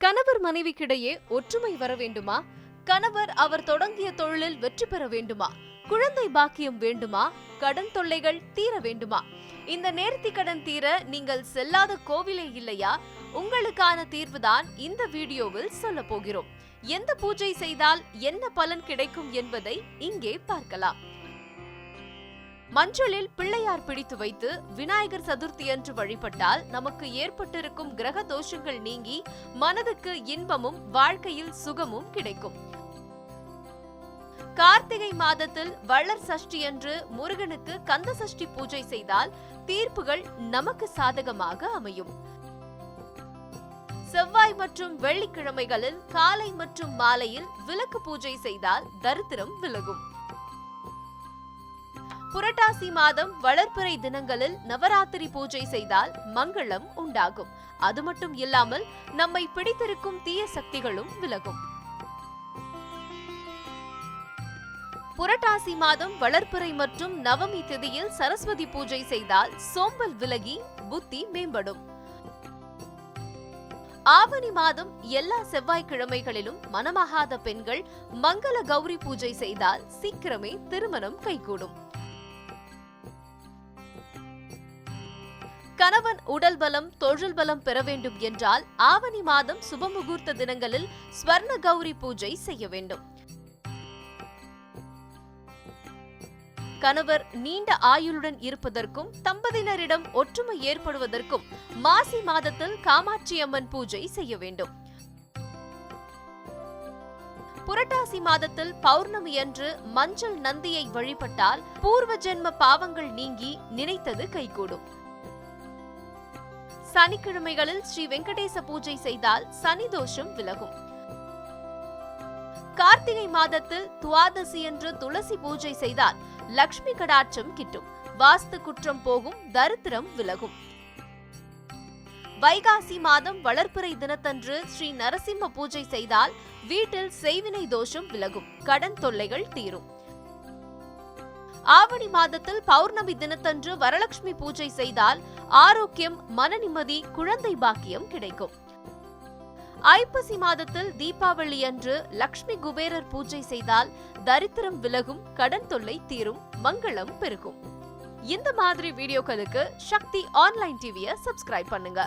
கணவர் மனைவிக்கிடையே ஒற்றுமை வர வேண்டுமா? கணவர் அவர் தொடங்கிய தொழிலில் வெற்றி பெற வேண்டுமா? குழந்தை பாக்கியம் வேண்டுமா? கடன் தொல்லைகள் தீர வேண்டுமா? இந்த நேர்த்தி கடன் தீர நீங்கள் செல்லாத கோவிலே இல்லையா? உங்களுக்கான தீர்வுதான் இந்த வீடியோவில் சொல்ல போகிறோம். எந்த பூஜை செய்தால் என்ன பலன் கிடைக்கும் என்பதை இங்கே பார்க்கலாம். மஞ்சளில் பிள்ளையார் பிடித்து வைத்து விநாயகர் சதுர்த்தி அன்று வழிபட்டால் நமக்கு ஏற்பட்டிருக்கும் கிரக தோஷங்கள் நீங்கி மனதுக்கு இன்பமும் வாழ்க்கையில் சுகமும் கிடைக்கும். கார்த்திகை மாதத்தில் வள்ளர் சஷ்டி அன்று முருகனுக்கு கந்த சஷ்டி பூஜை செய்தால் தீர்ப்புகள் நமக்கு சாதகமாக அமையும். செவ்வாய் மற்றும் வெள்ளிக்கிழமைகளில் காலை மற்றும் மாலையில் விளக்கு பூஜை செய்தால் தரித்திரம் விலகும். புரட்டாசி மாதம் வளர்பிறை தினங்களில் நவராத்திரி பூஜை செய்தால் மங்களம் உண்டாகும். அது மட்டும் இல்லாமல் நம்மை பிடித்திருக்கும் தீய சக்திகளும் விலகும். புரட்டாசி மாதம் வளர்பிறை மற்றும் நவமி திதியில் சரஸ்வதி பூஜை செய்தால் சோம்பல் விலகி புத்தி மேம்படும். ஆவணி மாதம் எல்லா செவ்வாய்க்கிழமைகளிலும் மனமாகாத பெண்கள் மங்கள கௌரி பூஜை செய்தால் சீக்கிரமே திருமணம் கைகூடும். கணவன் உடல் பலம் தொழில் பலம் பெற வேண்டும் என்றால் ஆவணி மாதம் சுபமுகூர்த்த தினங்களில் ஸ்வர்ண கௌரி பூஜை செய்ய வேண்டும். கணவர் நீண்ட ஆயுளுடன் இருப்பதற்கும் தம்பதியினரிடம் ஒற்றுமை ஏற்படுவதற்கும் மாசி மாதத்தில் காமாட்சி அம்மன் பூஜை செய்ய வேண்டும். புரட்டாசி மாதத்தில் பௌர்ணமி அன்று மஞ்சள் நந்தியை வழிபட்டால் பூர்வ ஜென்ம பாவங்கள் நீங்கி நினைத்தது கைகூடும். சனிக்கிழமைகளில் ஸ்ரீ வெங்கடேச பூஜை செய்தால் சனி தோஷம் விலகும். கார்த்திகை மாதத்தில் துவாதசி என்று துளசி பூஜை செய்தால் லக்ஷ்மி கடாட்சம் கிட்டும். வாஸ்து குற்றம் போகும், தரித்திரம் விலகும். வைகாசி மாதம் வளர்பிறை தினத்தன்று ஸ்ரீ நரசிம்ம பூஜை செய்தால் வீட்டில் செய்வினை தோஷம் விலகும், கடன் தொல்லைகள் தீரும். ஆவணி மாதத்தில் பௌர்ணமி தினத்தன்று வரலட்சுமி பூஜை செய்தால் ஆரோக்கியம், மன நிம்மதி, குழந்தை பாக்கியம் கிடைக்கும். ஐப்பசி மாதத்தில் தீபாவளி அன்று லக்ஷ்மி குபேரர் பூஜை செய்தால் தரித்திரம் விலகும், கடன் தொல்லை தீரும், மங்களம் பெருகும். இந்த மாதிரி வீடியோக்களுக்கு சக்தி ஆன்லைன் டிவியை சப்ஸ்கிரைப் பண்ணுங்க.